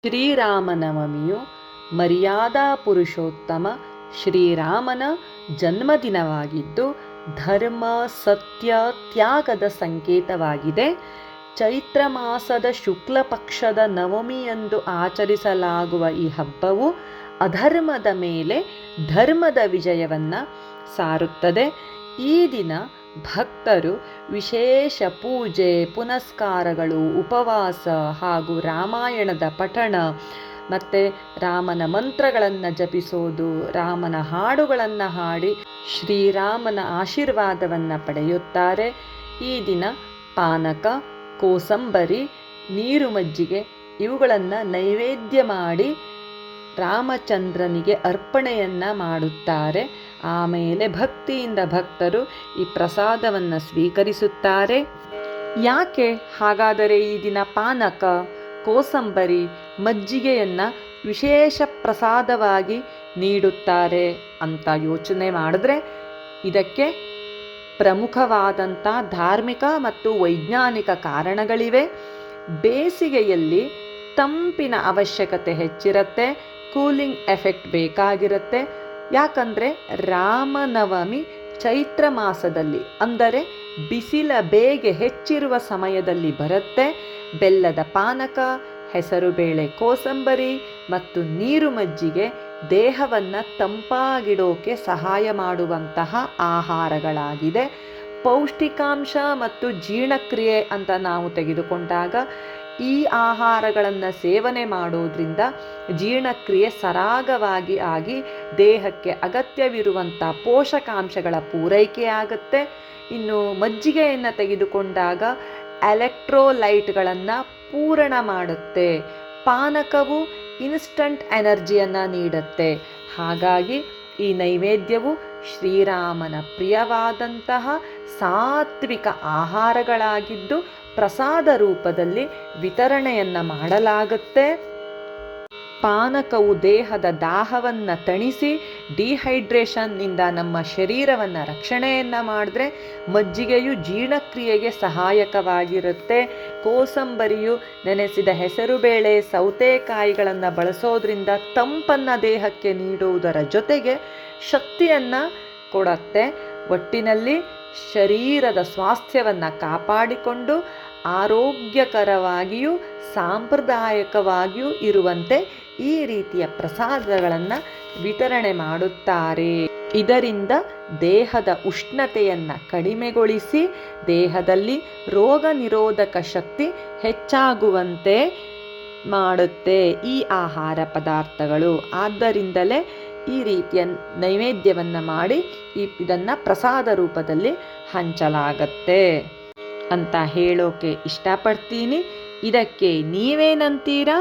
ಶ್ರೀರಾಮನವಮಿಯು ಮರ್ಯಾದಾ ಪುರುಷೋತ್ತಮ ಶ್ರೀರಾಮನ ಜನ್ಮದಿನವಾಗಿದ್ದು ಧರ್ಮ ಸತ್ಯ ತ್ಯಾಗದ ಸಂಕೇತವಾಗಿದೆ. ಚೈತ್ರ ಮಾಸದ ಶುಕ್ಲ ಪಕ್ಷದ ನವಮಿಯಂದು ಆಚರಿಸಲಾಗುವ ಈ ಹಬ್ಬವು ಅಧರ್ಮದ ಮೇಲೆ ಧರ್ಮದ ವಿಜಯವನ್ನು ಸಾರುತ್ತದೆ. ಈ ದಿನ ಭಕ್ತರು ವಿಶೇಷ ಪೂಜೆ ಪುನಸ್ಕಾರಗಳು ಉಪವಾಸ ಹಾಗೂ ರಾಮಾಯಣದ ಪಠಣ ಮತ್ತು ರಾಮನ ಮಂತ್ರಗಳನ್ನು ಜಪಿಸೋದು, ರಾಮನ ಹಾಡುಗಳನ್ನು ಹಾಡಿ ಶ್ರೀರಾಮನ ಆಶೀರ್ವಾದವನ್ನು ಪಡೆಯುತ್ತಾರೆ. ಈ ದಿನ ಪಾನಕ, ಕೋಸಂಬರಿ, ನೀರು ಮಜ್ಜಿಗೆ ಇವುಗಳನ್ನು ನೈವೇದ್ಯ ಮಾಡಿ ರಾಮಚಂದ್ರನಿಗೆ ಅರ್ಪಣೆಯನ್ನು ಮಾಡುತ್ತಾರೆ. ಆಮೇಲೆ ಭಕ್ತಿಯಿಂದ ಭಕ್ತರು ಈ ಪ್ರಸಾದವನ್ನು ಸ್ವೀಕರಿಸುತ್ತಾರೆ. ಯಾಕೆ ಹಾಗಾದರೆ ಈ ದಿನ ಪಾನಕ, ಕೋಸಂಬರಿ, ಮಜ್ಜಿಗೆಯನ್ನು ವಿಶೇಷ ಪ್ರಸಾದವಾಗಿ ನೀಡುತ್ತಾರೆ ಅಂತ ಯೋಚನೆ ಮಾಡಿದ್ರೆ ಇದಕ್ಕೆ ಪ್ರಮುಖವಾದಂಥ ಧಾರ್ಮಿಕ ಮತ್ತು ವೈಜ್ಞಾನಿಕ ಕಾರಣಗಳಿವೆ. ಬೇಸಿಗೆಯಲ್ಲಿ ತಂಪಿನ ಅವಶ್ಯಕತೆ ಹೆಚ್ಚಿರುತ್ತೆ, ಕೂಲಿಂಗ್ ಎಫೆಕ್ಟ್ ಬೇಕಾಗಿರುತ್ತೆ. ಯಾಕಂದರೆ ರಾಮನವಮಿ ಚೈತ್ರ ಮಾಸದಲ್ಲಿ ಅಂದರೆ ಬಿಸಿಲ ಬೇಗೆ ಹೆಚ್ಚಿರುವ ಸಮಯದಲ್ಲಿ ಬರುತ್ತೆ. ಬೆಲ್ಲದ ಪಾನಕ, ಹೆಸರುಬೇಳೆ ಕೋಸಂಬರಿ ಮತ್ತು ನೀರು ಮಜ್ಜಿಗೆ ದೇಹವನ್ನು ತಂಪಾಗಿಡೋಕೆ ಸಹಾಯ ಮಾಡುವಂತಹ ಆಹಾರಗಳಾಗಿದೆ. ಪೌಷ್ಟಿಕಾಂಶ ಮತ್ತು ಜೀರ್ಣಕ್ರಿಯೆ ಅಂತ ನಾವು ತೆಗೆದುಕೊಂಡಾಗ ಈ ಆಹಾರಗಳನ್ನು ಸೇವನೆ ಮಾಡೋದ್ರಿಂದ ಜೀರ್ಣಕ್ರಿಯೆ ಸರಾಗವಾಗಿ ಆಗಿ ದೇಹಕ್ಕೆ ಅಗತ್ಯವಿರುವಂಥ ಪೋಷಕಾಂಶಗಳ ಪೂರೈಕೆಯಾಗುತ್ತೆ. ಇನ್ನು ಮಜ್ಜಿಗೆಯನ್ನು ತೆಗೆದುಕೊಂಡಾಗ ಎಲೆಕ್ಟ್ರೋಲೈಟ್ಗಳನ್ನು ಪೂರಣ ಮಾಡುತ್ತೆ. ಪಾನಕವು ಇನ್ಸ್ಟಂಟ್ ಎನರ್ಜಿಯನ್ನು ನೀಡುತ್ತೆ. ಹಾಗಾಗಿ ಈ ನೈವೇದ್ಯವು ಶ್ರೀರಾಮನ ಪ್ರಿಯವಾದಂತಹ ಸಾತ್ವಿಕ ಆಹಾರಗಳಾಗಿದ್ದು ಪ್ರಸಾದ ರೂಪದಲ್ಲಿ ವಿತರಣೆಯನ್ನು ಮಾಡಲಾಗುತ್ತೆ. ಪಾನಕವು ದೇಹದ ದಾಹವನ್ನು ತಣಿಸಿ ಡಿಹೈಡ್ರೇಷನ್ನಿಂದ ನಮ್ಮ ಶರೀರವನ್ನು ರಕ್ಷಣೆಯನ್ನು ಮಾಡಿದ್ರೆ ಮಜ್ಜಿಗೆಯು ಜೀರ್ಣಕ್ರಿಯೆಗೆ ಸಹಾಯಕವಾಗಿರುತ್ತೆ. ಕೋಸಂಬರಿಯು ನೆನೆಸಿದ ಹೆಸರುಬೇಳೆ ಸೌತೆಕಾಯಿಗಳನ್ನು ಬಳಸೋದ್ರಿಂದ ತಂಪನ್ನು ದೇಹಕ್ಕೆ ನೀಡುವುದರ ಜೊತೆಗೆ ಶಕ್ತಿಯನ್ನು ಕೊಡುತ್ತೆ. ಒಟ್ಟಿನಲ್ಲಿ ಶರೀರದ ಸ್ವಾಸ್ಥ್ಯವನ್ನು ಕಾಪಾಡಿಕೊಂಡು ಆರೋಗ್ಯಕರವಾಗಿಯೂ ಸಾಂಪ್ರದಾಯಿಕವಾಗಿಯೂ ಇರುವಂತೆ ಈ ರೀತಿಯ ಪ್ರಸಾದಗಳನ್ನು ವಿತರಣೆ ಮಾಡುತ್ತಾರೆ. ಇದರಿಂದ ದೇಹದ ಉಷ್ಣತೆಯನ್ನು ಕಡಿಮೆಗೊಳಿಸಿ ದೇಹದಲ್ಲಿ ರೋಗ ನಿರೋಧಕ ಶಕ್ತಿ ಹೆಚ್ಚಾಗುವಂತೆ ಮಾಡುತ್ತೆ ಈ ಆಹಾರ ಪದಾರ್ಥಗಳು. ಆದ್ದರಿಂದಲೇ ಈ ರೀತಿಯ ನೈವೇದ್ಯವನ್ನು ಮಾಡಿ ಇದನ್ನು ಪ್ರಸಾದ ರೂಪದಲ್ಲಿ ಹಂಚಲಾಗತ್ತೆ ಅಂತ ಹೇಳೋಕೆ ಇಷ್ಟಪಡ್ತೀನಿ. ಇದಕ್ಕೆ ನೀವೇನಂತೀರಾ?